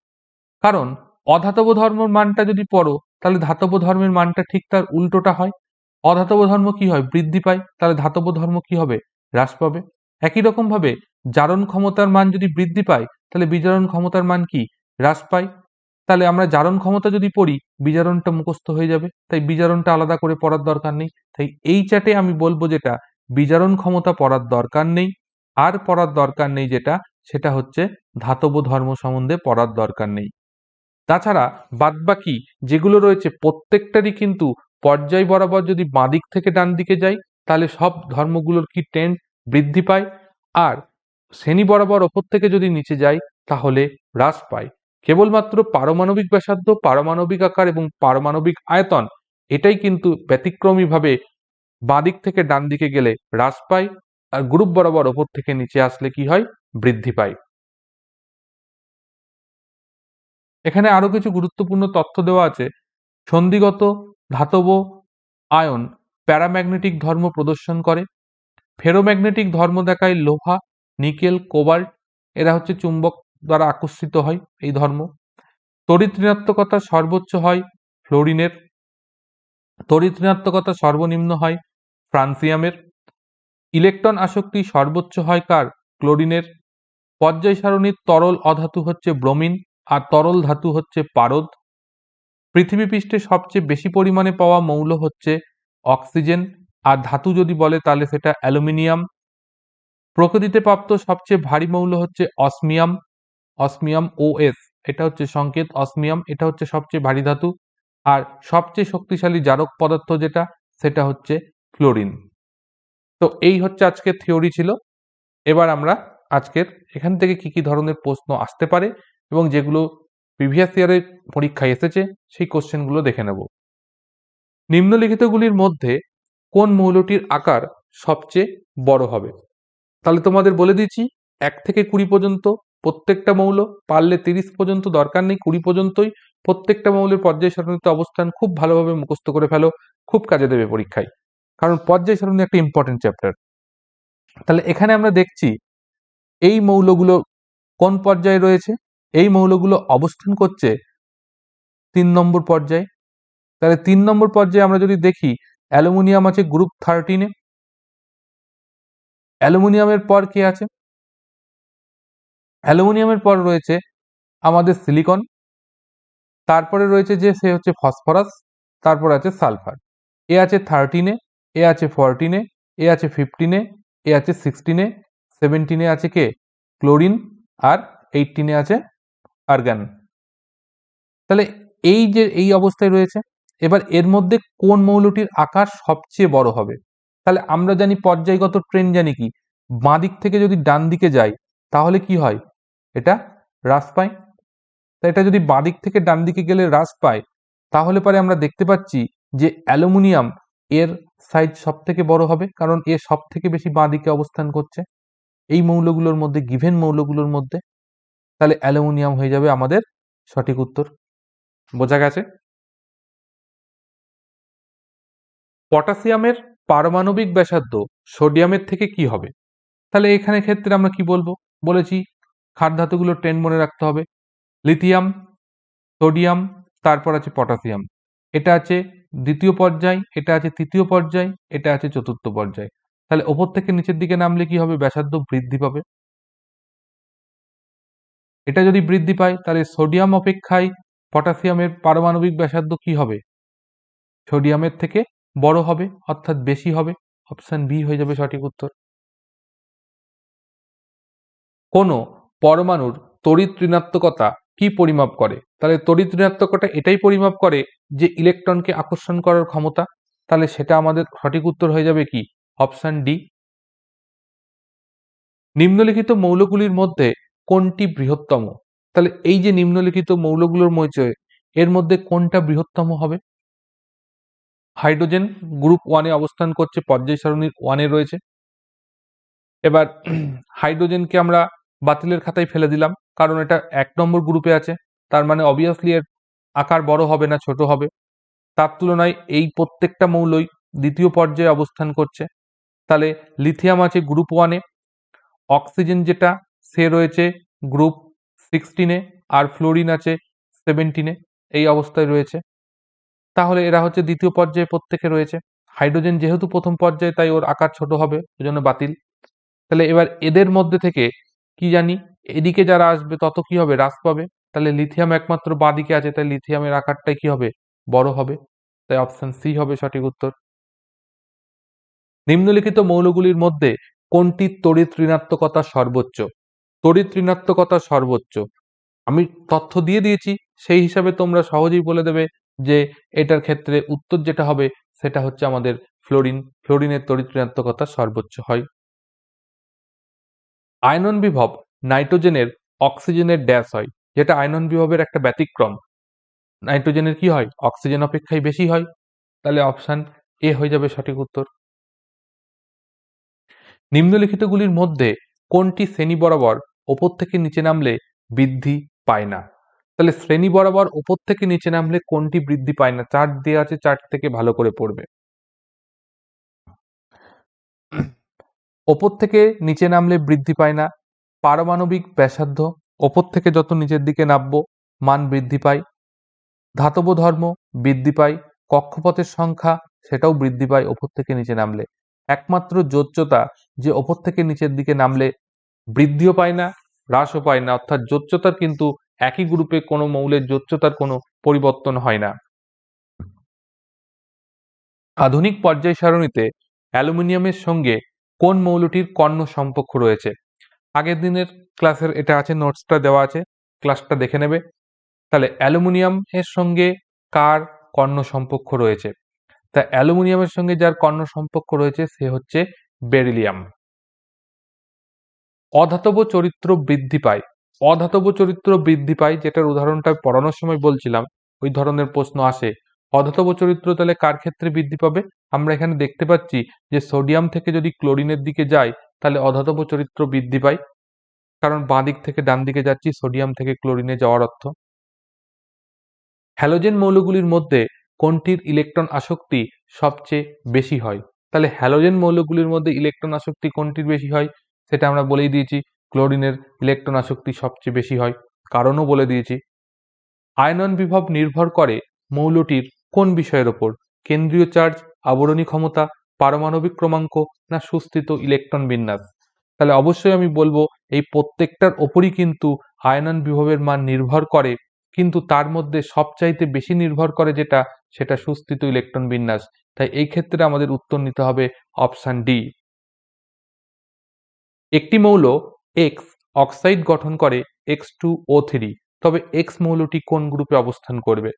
কারণ অধাতব ধর্মের মানটা যদি পড়ো তাহলে ধাতব ধর্মের মানটা ঠিক তার উল্টোটা হয়। অধাতব ধর্ম কি হয়? বৃদ্ধি পায়, তাহলে ধাতব ধর্ম কি হবে? হ্রাস পাবে। একই রকম ভাবে জারণ ক্ষমতার মান যদি বৃদ্ধি পায় তাহলে বিজারণ ক্ষমতার মান কি? হ্রাস পায়। তাহলে আমরা জারণ ক্ষমতা যদি পড়ি বিজারণটা মুখস্থ হয়ে যাবে, তাই বিজারণটা আলাদা করে পড়ার দরকার নেই। তাই এই চ্যাটে আমি বলবো যেটা বিজারণ ক্ষমতা পড়ার দরকার নেই, আর পড়ার দরকার নেই যেটা, সেটা হচ্ছে ধাতব ধর্ম সম্বন্ধে পড়ার দরকার নেই। তাছাড়া বাদবাকি যেগুলো রয়েছে প্রত্যেকটারই কিন্তু পর্যায় বরাবর যদি বাঁদিক থেকে ডান দিকে যাই তাহলে সব ধর্মগুলোর কি ট্রেন্ড বৃদ্ধি পায়, আর শ্রেণী বরাবর ওপর থেকে যদি নিচে যাই তাহলে হ্রাস পায়। কেবলমাত্র পারমাণবিক ব্যাসার্ধ, পারমাণবিক আকার এবং পারমাণবিক আয়তন এটাই কিন্তু ব্যতিক্রমীভাবে বাঁদিক থেকে ডান দিকে গেলে হ্রাস পায়, আর গ্রুপ বরাবর ওপর থেকে নিচে আসলে কি হয়? বৃদ্ধি পায়। এখানে আরো কিছু গুরুত্বপূর্ণ তথ্য দেওয়া আছে। সন্ধিগত ধাতব আয়ন প্যারাম্যাগনেটিক ধর্ম প্রদর্শন করে। ফেরোম্যাগনেটিক ধর্ম দেখায় লোহা, নিকেল, কোবাল্ট, এরা হচ্ছে চুম্বক দ্বারা আকর্ষিত হয় এই ধর্ম। তড়িৎ ঋণাত্মকতা সর্বোচ্চ হয় ফ্লোরিনের, তড়িৎ ঋণাত্মকতা সর্বনিম্ন হয় ফ্রান্সিয়ামের। ইলেকট্রন আসক্তি সর্বোচ্চ হয় কার? ক্লোরিনের। পর্যায় সারণীর তরল অধাতু হচ্ছে ব্রোমিন, আর তরল ধাতু হচ্ছে পারদ। পৃথিবী পৃষ্ঠে সবচেয়ে বেশি পরিমাণে পাওয়া মৌল হচ্ছে অক্সিজেন, আর ধাতু যদি বলে তাহলে সেটা অ্যালুমিনিয়াম। প্রকৃতিতে প্রাপ্ত সবচেয়ে ভারী মৌল হচ্ছে অসমিয়াম, অসমিয়াম OS, এটা হচ্ছে সংকেত অসমিয়াম, এটা হচ্ছে সবচেয়ে ভারী ধাতু। আর সবচেয়ে শক্তিশালী জারক পদার্থ যেটা, সেটা হচ্ছে ফ্লোরিন। তো এই হচ্ছে আজকের থিওরি ছিল। এবার আমরা আজকের এখান থেকে কি কি ধরনের প্রশ্ন আসতে পারে এবং যেগুলো প্রিভিয়াস ইয়ারের পরীক্ষায় এসেছে সেই কোশ্চেনগুলো দেখে নেব। নিম্নলিখিতগুলির মধ্যে কোন মৌলটির আকার সবচেয়ে বড় হবে? তাহলে তোমাদের বলে দিচ্ছি 1 থেকে 20 পর্যন্ত প্রত্যেকটা মৌল, পারলে 30 পর্যন্ত, দরকার নেই 20 পর্যন্তই। প্রত্যেকটা মৌলের পর্যায় সারণীতে অবস্থান খুব ভালোভাবে মুখস্থ করে ফেলো, খুব কাজে দেবে পরীক্ষায়, কারণ পর্যায় সারণী একটা ইম্পর্টেন্ট চ্যাপ্টার। তাহলে এখানে আমরা দেখছি এই মৌলগুলো কোন পর্যায়ে রয়েছে। এই মৌলগুলো অবস্থান করছে 3 নম্বর পর্যায়ে। তাহলে 3 নম্বর পর্যায়ে আমরা যদি দেখি অ্যালুমিনিয়াম আছে গ্রুপ 13-এ। অ্যালুমিনিয়ামের পর কে আছে? অ্যালুমিনিয়ামের পর রয়েছে আমাদের সিলিকন, তারপরে রয়েছে যে সে হচ্ছে ফসফরাস, তারপর আছে সালফার। এ আছে 13-এ, এ আছে 14-এ, এ আছে 15-এ, এ আছে 16-এ, 17-এ আছে কে? ক্লোরিন, আর 18-এ আছে আর্গান। তাহলে এই যে এই অবস্থায় রয়েছে, এবার এর মধ্যে কোন মৌলটির আকার সবচেয়ে বড় হবে? তাহলে আমরা জানি পর্যায়গত ট্রেন্ড, জানি কি বাঁ দিক থেকে যদি ডান দিকে যাই তাহলে কি হয়? এটা হ্রাস পায়। তাই এটা যদি বাঁ দিক থেকে ডান দিকে গেলে হ্রাস পায় তাহলে পরে আমরা দেখতে পাচ্ছি যে অ্যালুমিনিয়াম এর সাইজ সব থেকে বড় হবে, কারণ এ সব থেকে বেশি বাঁ দিকে অবস্থান করছে এই মৌলগুলোর মধ্যে, গিভেন মৌলগুলোর মধ্যে। তাহলে অ্যালুমিনিয়াম হয়ে যাবে আমাদের সঠিক উত্তর। বোঝা গেছে? পটাশিয়ামের পারমাণবিক ব্যাসার্ধ সোডিয়ামের থেকে কি হবে? তাহলে এখানে ক্ষেত্রে আমরা কি বলবো? বলেছি ক্ষার ধাতুগুলোর ট্রেন্ড মনে রাখতে হবে। লিথিয়াম, সোডিয়াম, তারপর আছে পটাশিয়াম। এটা আছে দ্বিতীয় পর্যায়, এটা আছে তৃতীয় পর্যায়, এটা আছে চতুর্থ পর্যায়। তাহলে ওপর থেকে নিচের দিকে নামলে কি হবে? ব্যাসার্ধ বৃদ্ধি পাবে। এটা যদি বৃদ্ধি পায় তাহলে সোডিয়াম অপেক্ষায় পটাশিয়ামের পারমাণবিক ব্যাসার্ধ কি হবে? সোডিয়ামের থেকে বড় হবে, অর্থাৎ বেশি হবে। অপশন বি হয়ে যাবে সঠিক উত্তর। কোনো পরমাণুর তড়িৎ ঋণাত্মকতা কি পরিমাপ করে? তাহলে তড়িৎ ঋণাত্মকতা এটাই পরিমাপ করে যে ইলেকট্রনকে আকর্ষণ করার ক্ষমতা। তাহলে সেটা আমাদের সঠিক উত্তর হয়ে যাবে কি? Option D. নিম্নলিখিত মৌলগুলির মধ্যে কোনটি বৃহত্তম? তাহলে এই যে নিম্নলিখিত মৌলগুলোর মধ্যে এর মধ্যে কোনটা বৃহত্তম হবে? হাইড্রোজেন গ্রুপ 1-এ অবস্থান করছে, পর্যায় সারণীর 1-এ রয়েছে। এবার হাইড্রোজেনকে আমরা বাতিলের খাতায় ফেলে দিলাম, কারণ এটা 1 নম্বর গ্রুপে আছে। তার মানে অবভিয়াসলি এর আকার বড় হবে না, ছোট হবে। তার তুলনায় এই প্রত্যেকটা মৌলই দ্বিতীয় পর্যায়ে অবস্থান করছে। তাহলে লিথিয়াম আছে গ্রুপ 1-এ, অক্সিজেন যেটা সে রয়েছে গ্রুপ 16-এ, আর ফ্লোরিন আছে 17-এ, এই অবস্থায় রয়েছে। তাহলে এরা হচ্ছে দ্বিতীয় পর্যায়ে প্রত্যেকে রয়েছে। হাইড্রোজেন যেহেতু প্রথম পর্যায়ে, তাই ওর আকার ছোট হবে, ওই জন্য বাতিল। তাহলে এবার এদের মধ্যে থেকে কি জানি, এদিকে যারা আসবে তত কি হবে? হ্রাস পাবে। তাহলে লিথিয়াম একমাত্র বাঁ দিকে আছে, তাই লিথিয়ামের আকারটাই কি হবে? বড় হবে। তাই অপশন সি হবে সঠিক উত্তর। নিম্নলিখিত মৌলগুলির মধ্যে কোনটির তড়িৎ ঋণাত্মকতা সর্বোচ্চ? তড়িৎ ঋণাত্মকতা সর্বোচ্চ আমি তথ্য দিয়ে দিয়েছি, সেই হিসাবে তোমরা সহজেই বলে দেবে যে এটার ক্ষেত্রে উত্তর যেটা হবে সেটা হচ্ছে আমাদের ফ্লোরিন। ফ্লোরিনের তড়িৎ ঋণাত্মকতা সর্বোচ্চ হয়। আয়নন বিভব নাইট্রোজেনের অক্সিজেনের ড্যাশ হয়, যেটা আয়নন বিভবের একটা ব্যতিক্রম। নাইট্রোজেনের কি হয়? অক্সিজেন অপেক্ষায় বেশি হয়। তাহলে অপশন এ হয়ে যাবে সঠিক উত্তর। নিম্নলিখিতগুলির মধ্যে কোনটি শ্রেণী বরাবর ওপর থেকে নিচে নামলে বৃদ্ধি পায় না? তাহলে শ্রেণী বরাবর ওপর থেকে নিচে নামলে কোনটি বৃদ্ধি পায় না? চার্ট দেওয়া আছে, চার্ট থেকে ভালো করে পড়বে। ওপর থেকে নিচে নামলে বৃদ্ধি পায় না পারমাণবিক ব্যাসার্ধ, ওপর থেকে যত নিচের দিকে নামবো মান বৃদ্ধি পায়। ধাতব ধর্ম বৃদ্ধি পায়, কক্ষপথের সংখ্যা সেটাও বৃদ্ধি পায় ওপর থেকে নিচে নামলে। একমাত্র যোজ্যতা যে ওপর থেকে নিচের দিকে নামলে বৃদ্ধিও পায় না, হ্রাসও পায় না, অর্থাৎ যোজ্যতার কিন্তু একই গ্রুপে কোনো মৌলের যোজ্যতার কোনো পরিবর্তন হয় না। আধুনিক পর্যায় সারণীতে অ্যালুমিনিয়ামের সঙ্গে কোন মৌলটির কর্ণ সম্পর্ক রয়েছে? আগের দিনের ক্লাসের এটা আছে, নোটসটা দেওয়া আছে, ক্লাসটা দেখে নেবে। তাহলে অ্যালুমিনিয়াম এর সঙ্গে কার কর্ণ সম্পর্ক রয়েছে? তা অ্যালুমিনিয়ামের সঙ্গে যার কর্ণ সম্পর্ক রয়েছে সে হচ্ছে বেরিলিয়াম। অধাতব চরিত্র বৃদ্ধি পায়। অধাতব চরিত্র বৃদ্ধি পায়, যেটার উদাহরণটা পড়ানোর সময় বলছিলাম, ওই ধরনের প্রশ্ন আসে। অধাতব চরিত্র তাহলে কার ক্ষেত্রে বৃদ্ধি পাবে? আমরা এখানে দেখতে পাচ্ছি যে সোডিয়াম থেকে যদি ক্লোরিনের দিকে যায় তাহলে অধাতব চরিত্র বৃদ্ধি পায়, কারণ বাঁ দিক থেকে ডান দিকে যাচ্ছি, সোডিয়াম থেকে ক্লোরিনে যাওয়ার অর্থ। হ্যালোজেন মৌলগুলির মধ্যে কোনটির ইলেকট্রন আসক্তি সবচেয়ে বেশি হয়? তাহলে হ্যালোজেন মৌলগুলির মধ্যে ইলেকট্রন আসক্তি কোনটির বেশি হয়? সেটা আমরা বলেই দিয়েছি, ক্লোরিনের ইলেকট্রন আসক্তি সবচেয়ে বেশি হয়, কারণও বলে দিয়েছি। আয়নন বিভব নির্ভর করে মৌলটির কোন বিষয়ের ওপর? কেন্দ্রীয় চার্জ, আবরণী ক্ষমতা, পারমাণবিক ক্রমাঙ্ক, না সুস্থিত ইলেকট্রন বিন্যাস? তাহলে অবশ্যই আমি বলবো এই প্রত্যেকটার ওপরই কিন্তু আয়নন বিভবের মান নির্ভর করে, কিন্তু তার মধ্যে সবচাইতে বেশি নির্ভর করে যেটা, সেটা সুস্থিত ইলেকট্রন বিন্যাস। তাই এই ক্ষেত্রে আমাদের উত্তর নিতে হবে অপশন ডি। একটি মৌল এক্স অক্সাইড গঠন করে X2O3, তবে এক্স মৌলটি কোন গ্রুপে অবস্থান করবে?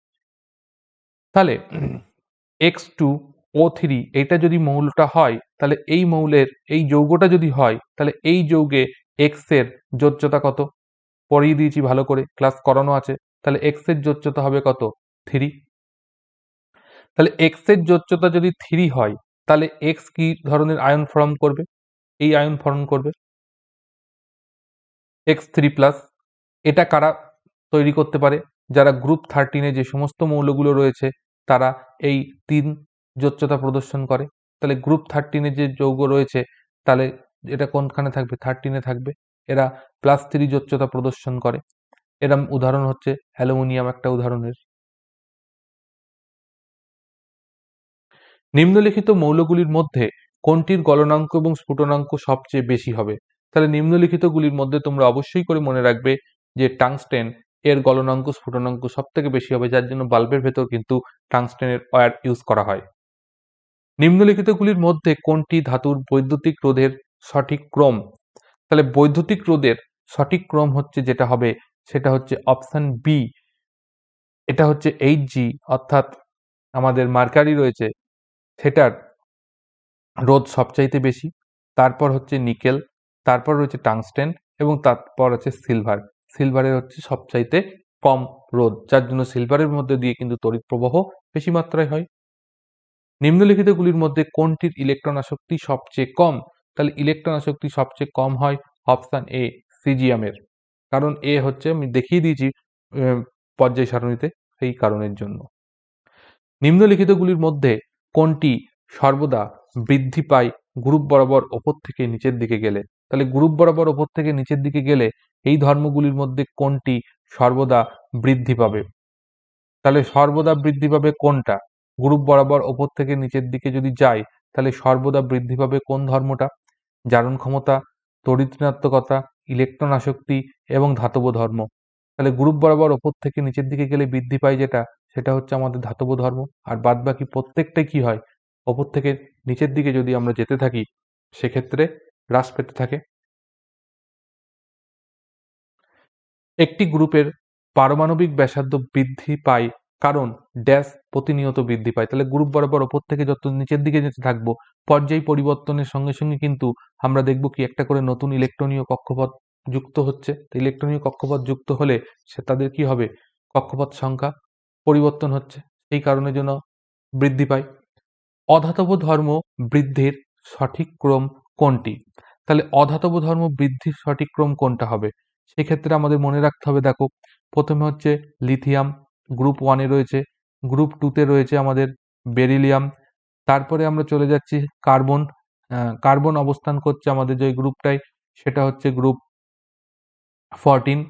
তাহলে X2O3 এটা যদি মৌলটা হয়, তাহলে এই মৌলের এই যৌগটা যদি হয়, তাহলে এই যৌগে এক্স এর যোজ্যতা কত? পড়িয়ে দিয়েছি ভালো করে, ক্লাস করানো আছে। তাহলে এক্স এর যোজ্যতা হবে কত? 3। তাহলে এক্স এর যোজ্যতা যদি 3 হয়, তাহলে এক্স কি ধরনের আয়ন ফর্ম করবে? এই আয়ন ফর্ম করবে, X3+। এটা কারা তৈরি করতে পারে? যারা গ্রুপ 13-এ যে সমস্ত মৌলগুলো রয়েছে তারা এই 3 যোজ্যতা প্রদর্শন করে। তাহলে গ্রুপ 13-এ যে যৌগ রয়েছে, তাহলে এটা কোনখানে থাকবে? 13-এ থাকবে। এরা +3 যোজ্যতা প্রদর্শন করে। এরম উদাহরণ হচ্ছে অ্যালুমিনিয়াম একটা উদাহরণের। নিম্নলিখিত মৌলগুলির মধ্যে কোনটির গলনাঙ্ক এবং স্ফুটনাঙ্ক সবচেয়ে বেশি হবে? তাহলে নিম্নলিখিতগুলির মধ্যে তোমরা অবশ্যই করে মনে রাখবে যে টাংস্টেন এর গলনাঙ্ক স্ফুটনাঙ্ক সবথেকে বেশি হবে, যার জন্য বাল্বের ভেতর কিন্তু টাংস্টেনের ওয়্যার ইউজ করা হয়। নিম্নলিখিতগুলির মধ্যে কোনটি ধাতুর বৈদ্যুতিক রোধের সঠিক ক্রম? তাহলে বৈদ্যুতিক রোধের সঠিক ক্রম হচ্ছে যেটা হবে সেটা হচ্ছে অপশন বি। এটা হচ্ছে Hg, অর্থাৎ আমাদের মার্কারি রয়েছে সেটার রোধ সবচাইতে বেশি, তারপর হচ্ছে নিকেল, তারপর রয়েছে টাংস্টেন এবং তারপর আছে সিলভার। সিলভারের হচ্ছে সবচাইতে কম রোধ, যার জন্য সিলভারের মধ্যে দিয়ে কিন্তু তড়িৎ প্রবাহ বেশি মাত্রায় হয়। নিম্নলিখিতগুলির মধ্যে কোনটির ইলেকট্রন আসক্তি সবচেয়ে কম? তাহলে ইলেকট্রন আসক্তি সবচেয়ে কম হয় অপশন এ, সিজিয়ামের। কারণ এ হচ্ছে আমি দেখিয়ে দিয়েছি পর্যায় সারণীতে, সেই কারণের জন্য। নিম্নলিখিতগুলির মধ্যে কোনটি সর্বদা বৃদ্ধি পায় গ্রুপ বরাবর ওপর থেকে নিচের দিকে গেলে? তাহলে গ্রুপ বরাবর ওপর থেকে নিচের দিকে গেলে এই ধর্মগুলির মধ্যে কোনটি সর্বদা বৃদ্ধি পাবে? তাহলে সর্বদা বৃদ্ধি পাবে কোনটা? গ্রুপ বরাবর ওপর থেকে নিচের দিকে যদি যায় তাহলে সর্বদা বৃদ্ধি পাবে কোন ধর্মটা? জারণ ক্ষমতা, তড়িৎ ঋণাত্মকতা, ইলেকট্রন আসক্তি এবং ধাতব ধর্ম। তাহলে গ্রুপ বরাবর ওপর থেকে নিচের দিকে গেলে বৃদ্ধি পায় যেটা, সেটা হচ্ছে আমাদের ধাতব ধর্ম। আর বাদবাকি প্রত্যেকটাই কি হয়, ওপর থেকে নিচের দিকে যদি আমরা যেতে থাকি সেক্ষেত্রে হ্রাস পেতে থাকে। একটি গ্রুপের পারমাণবিক ব্যাসার্ধ বৃদ্ধি পায় কারণ ড্যাশ প্রতিনিয়ত বৃদ্ধি পায়। তাহলে গ্রুপ বরাবর ওপর থেকে যত নিচের দিকে যেতে থাকবো, পর্যায় পরিবর্তনের সঙ্গে সঙ্গে কিন্তু আমরা দেখব কি একটা করে নতুন ইলেকট্রনীয় কক্ষপথ যুক্ত হচ্ছে। তো ইলেকট্রনীয় কক্ষপথ যুক্ত হলে সে তাদের কি হবে, কক্ষপথ সংখ্যা পরিবর্তন হচ্ছে, সেই কারণের জন্য বৃদ্ধি পায়। অধাতব ধর্ম বৃদ্ধির সঠিক ক্রম কোনটি? তাহলে অধাতব ধর্ম বৃদ্ধির সঠিক ক্রম কোনটা হবে? সেক্ষেত্রে আমাদের মনে রাখতে হবে, দেখো প্রথমে হচ্ছে লিথিয়াম, গ্রুপ 1-এ রয়েছে, গ্রুপ 2-তে রয়েছে আমাদের বেরিলিয়াম, তারপরে আমরা চলে যাচ্ছি কার্বন। কার্বন অবস্থান করছে আমাদের যে গ্রুপটায় সেটা হচ্ছে গ্রুপ 14,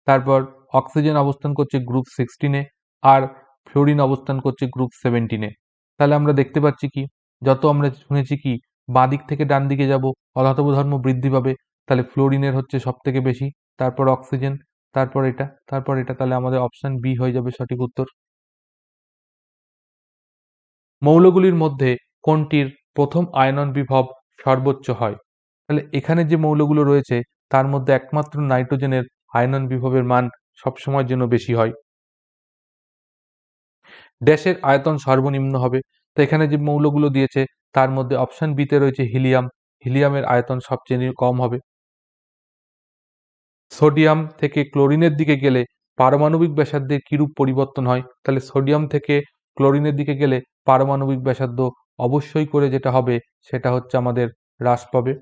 তারপর অক্সিজেন অবস্থান করছে গ্রুপ 16-এ, আর ফ্লোরিন অবস্থান করছে গ্রুপ 17-এ। তাহলে আমরা দেখতে পাচ্ছি কি, যত আমরা শুনেছি কি বাঁ দিক থেকে ডান দিকে যাব অধাতব ধর্ম বৃদ্ধি পাবে, তাহলে ফ্লোরিনের হচ্ছে সব থেকে বেশি, তারপর অক্সিজেন, তারপর এটা, তারপর এটা। তাহলে আমাদের অপশন বি হয়ে যাবে সঠিক উত্তর। মৌলগুলির মধ্যে কোনটির প্রথম আয়নন বিভব সর্বোচ্চ হয়? তাহলে এখানে যে মৌলগুলো রয়েছে তার মধ্যে একমাত্র নাইট্রোজেনের আয়নন বিভবের মান সবসময়ের জন্য বেশি হয়। ড্যাশের আয়তন সর্বনিম্ন হবে। তো এখানে যে মৌলগুলো দিয়েছে তার মধ্যে অপশন বিতে রয়েছে হিলিয়াম, হিলিয়ামের আয়তন সবচেয়ে কম হবে। সোডিয়াম থেকে ক্লোরিনের দিকে গেলে পারমাণবিক ব্যাসার্ধের কিরূপ পরিবর্তন হয়? তাহলে সোডিয়াম থেকে ক্লোরিনের দিকে গেলে পারমাণবিক ব্যাসার্ধ অবশ্যই করে যেটা হবে সেটা হচ্ছে আমাদের হ্রাস পাবে।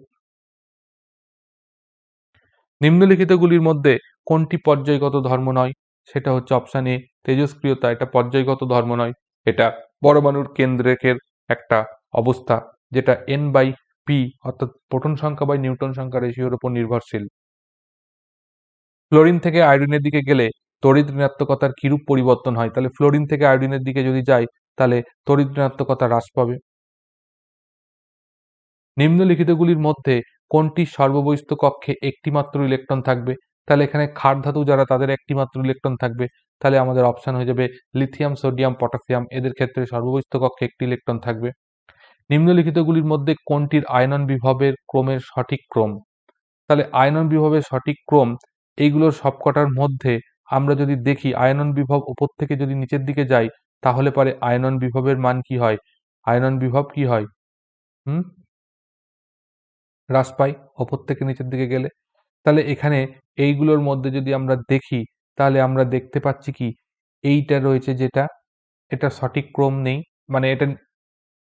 নিম্নলিখিতগুলির মধ্যে কোনটি পর্যায়গত ধর্ম নয়? সেটা হচ্ছে অপশন এ, তেজস্ক্রিয়তা। এটা পর্যায়গত ধর্ম নয়, এটা পরমাণুর কেন্দ্রকের একটা অবস্থা যেটা n/p অর্থাৎ প্রোটন সংখ্যা বাই নিউটন সংখ্যা রেশিওর উপর নির্ভরশীল। ফ্লোরিন থেকে আয়োডিনের দিকে গেলে তড়িৎ ঋণাত্মকতার কিরূপ পরিবর্তন হয়? তাহলে ফ্লোরিন থেকে আয়োডিনের দিকে যদি যায় তাহলে তড়িৎ ঋণাত্মকতা হ্রাস পাবে। নিম্নলিখিতগুলির মধ্যে কোনটি সর্ববহিস্থ কক্ষে একটি মাত্র ইলেকট্রন থাকবে? তাহলে এখানে ক্ষার ধাতু যারা তাদের একটি মাত্র ইলেকট্রন থাকবে। তাহলে আমাদের অপশন হয়ে যাবে লিথিয়াম, সোডিয়াম, পটাশিয়াম, এদের ক্ষেত্রে সর্ববহিস্থ কক্ষে একটি ইলেকট্রন থাকবে। নিম্নলিখিতগুলির মধ্যে কোনটির আয়নন বিভবের ক্রমের সঠিক ক্রম? তাহলে আয়নন বিভবের সঠিক ক্রম এইগুলোর সবকটার মধ্যে আমরা যদি দেখি আয়নন বিভব উপর থেকে যদি নিচের দিকে যাই তাহলে পরে আয়নন বিভবের মান কি হয়, আয়নন বিভব কি হয়, হুম, হ্রাস পায় ওপর থেকে নিচের দিকে গেলে। তাহলে এখানে এইগুলোর মধ্যে যদি আমরা দেখি তাহলে আমরা দেখতে পাচ্ছি কি এইটা রয়েছে যেটা, এটা সঠিক ক্রম নেই, মানে এটা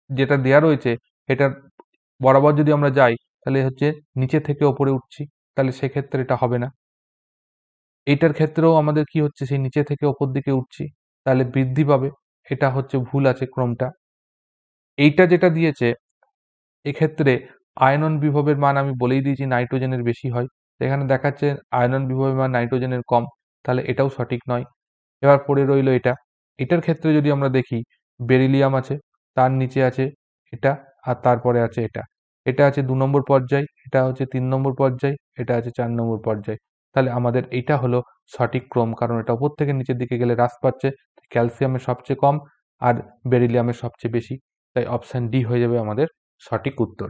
যেটা দেয়া রয়েছে এটার বরাবর যদি আমরা যাই তাহলে হচ্ছে নিচে থেকে ওপরে উঠছি, তাহলে সেক্ষেত্রে এটা হবে না। এইটার ক্ষেত্রেও আমাদের কি হচ্ছে, সেই নিচে থেকে ওপর দিকে উঠছি, তাহলে বৃদ্ধি পাবে, এটা হচ্ছে ভুল আছে ক্রমটা। এইটা যেটা দিয়েছে এক্ষেত্রে আয়নন বিভবের মান আমি বলেই দিয়েছি নাইট্রোজেনের বেশি হয়, এখানে দেখাচ্ছে আয়নন বিভবের মান নাইট্রোজেনের কম, তাহলে এটাও সঠিক নয়। এবার পড়ে রইল এটা, এটার ক্ষেত্রে যদি আমরা দেখি বেরিলিয়াম আছে, তার নিচে আছে এটা, আর তারপরে আছে এটা। এটা আছে 2 নম্বর পর্যায়, এটা হচ্ছে 3 নম্বর পর্যায়, এটা আছে 4 নম্বর পর্যায়। তাহলে আমাদের এইটা হলো সঠিক ক্রম, কারণ এটা উপর থেকে নিচের দিকে গেলে হ্রাস পাচ্ছে। ক্যালসিয়ামের সবচেয়ে কম আর বেরিলিয়ামের সবচেয়ে বেশি। তাই অপশন ডি হয়ে যাবে আমাদের সঠিক উত্তর।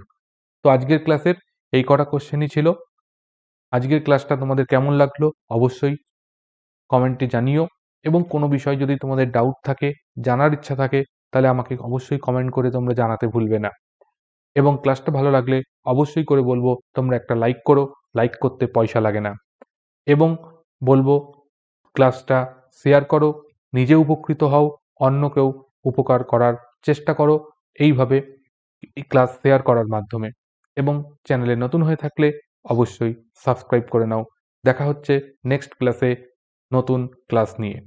তো আজকের ক্লাসের এই কটা কোশ্চেনই ছিল। আজকের ক্লাসটা তোমাদের কেমন লাগলো অবশ্যই কমেন্টে জানিও, এবং কোনো বিষয় যদি তোমাদের ডাউট থাকে, জানার ইচ্ছা থাকে, তাহলে আমাকে অবশ্যই কমেন্ট করে তোমরা জানাতে ভুলবে না। এবং ক্লাসটা ভালো লাগলে অবশ্যই করে বলবো তোমরা একটা লাইক করো, লাইক করতে পয়সা লাগে না। এবং বলবো ক্লাসটা শেয়ার করো, নিজে উপকৃত হও, অন্যকেও উপকার করার চেষ্টা করো এইভাবে এই ক্লাস শেয়ার করার মাধ্যমে। এবং চ্যানেলে নতুন হয়ে থাকলে অবশ্যই সাবস্ক্রাইব করে নাও। দেখা হচ্ছে নেক্সট ক্লাসে নতুন ক্লাস নিয়ে।